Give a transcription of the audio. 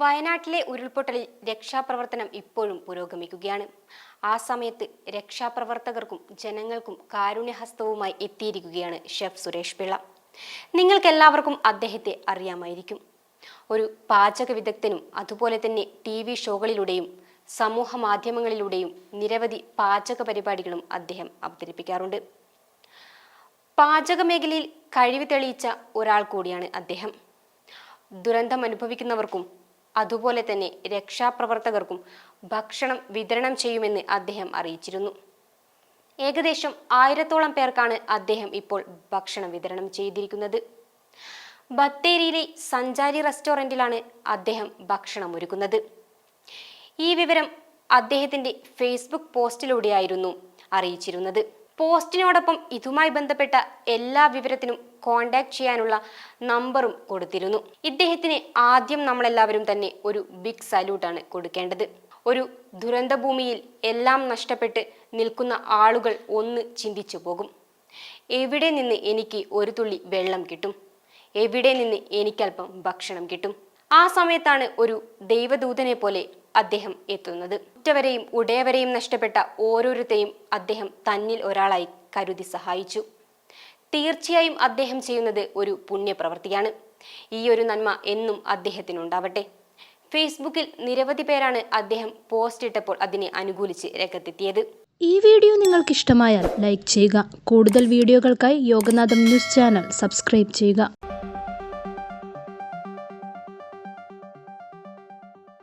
വയനാട്ടിലെ ഉരുൾപൊട്ടലിൽ രക്ഷാപ്രവർത്തനം ഇപ്പോഴും പുരോഗമിക്കുകയാണ്. ആ സമയത്ത് രക്ഷാപ്രവർത്തകർക്കും ജനങ്ങൾക്കും കാരുണ്യഹസ്തവുമായി എത്തിയിരിക്കുകയാണ് ഷെഫ് സുരേഷ് പിള്ള. നിങ്ങൾക്കെല്ലാവർക്കും അദ്ദേഹത്തെ അറിയാമായിരിക്കും. ഒരു പാചക വിദഗ്ധനും അതുപോലെ തന്നെ TV ഷോകളിലൂടെയും സമൂഹ മാധ്യമങ്ങളിലൂടെയും നിരവധി പാചക പരിപാടികളും അദ്ദേഹം അവതരിപ്പിക്കാറുണ്ട്. പാചക മേഖലയിൽ കഴിവ് തെളിയിച്ച ഒരാൾ കൂടിയാണ് അദ്ദേഹം. ദുരന്തം അനുഭവിക്കുന്നവർക്കും അതുപോലെ തന്നെ രക്ഷാപ്രവർത്തകർക്കും ഭക്ഷണം വിതരണം ചെയ്യുമെന്ന് അദ്ദേഹം അറിയിച്ചിരുന്നു. ഏകദേശം 1000-ഓളം പേർക്കാണ് അദ്ദേഹം ഇപ്പോൾ ഭക്ഷണം വിതരണം ചെയ്തിരിക്കുന്നത്. ബത്തേരിയിലെ സഞ്ചാരി റെസ്റ്റോറൻറ്റിലാണ് അദ്ദേഹം ഭക്ഷണം ഒരുക്കുന്നത്. ഈ വിവരം അദ്ദേഹത്തിൻ്റെ ഫേസ്ബുക്ക് പോസ്റ്റിലൂടെയായിരുന്നു അറിയിച്ചിരുന്നത്. പോസ്റ്റിനോടൊപ്പം ഇതുമായി ബന്ധപ്പെട്ട എല്ലാ വിവരത്തിനും കോൺടാക്ട് ചെയ്യാനുള്ള നമ്പറും കൊടുത്തിരുന്നു. ഇദ്ദേഹത്തിന് ആദ്യം നമ്മളെല്ലാവരും തന്നെ ഒരു ബിഗ് സല്യൂട്ടാണ് കൊടുക്കേണ്ടത്. ഒരു ദുരന്തഭൂമിയിൽ എല്ലാം നഷ്ടപ്പെട്ട് നിൽക്കുന്ന ആളുകൾ ഒന്ന് ചിന്തിച്ചു പോകും. എവിടെ നിന്ന് എനിക്ക് ഒരു തുള്ളി വെള്ളം കിട്ടും? എവിടെ നിന്ന് എനിക്കല്പം ഭക്ഷണം കിട്ടും? ആ സമയത്താണ് ഒരു ദൈവദൂതനെ പോലെ അദ്ദേഹം എത്തുന്നത്. ഉറ്റവരെയും ഉടയവരെയും നഷ്ടപ്പെട്ട ഓരോരുത്തരെയും അദ്ദേഹം തന്നിൽ ഒരാളായി കരുതി സഹായിച്ചു. തീർച്ചയായും അദ്ദേഹം ചെയ്യുന്നത് ഒരു പുണ്യപ്രവൃത്തിയാണ്. ഈ ഒരു നന്മ എന്നും അദ്ദേഹത്തിനുണ്ടാവട്ടെ. ഫേസ്ബുക്കിൽ നിരവധി പേരാണ് അദ്ദേഹം പോസ്റ്റ് ഇട്ടപ്പോൾ അതിനെ അനുകൂലിച്ച് രംഗത്തെത്തിയത്. ഈ വീഡിയോ നിങ്ങൾക്ക് ഇഷ്ടമായാൽ ലൈക്ക് ചെയ്യുക. കൂടുതൽ വീഡിയോകൾക്കായി യോഗനാഥം ന്യൂസ് ചാനൽ സബ്സ്ക്രൈബ് ചെയ്യുക.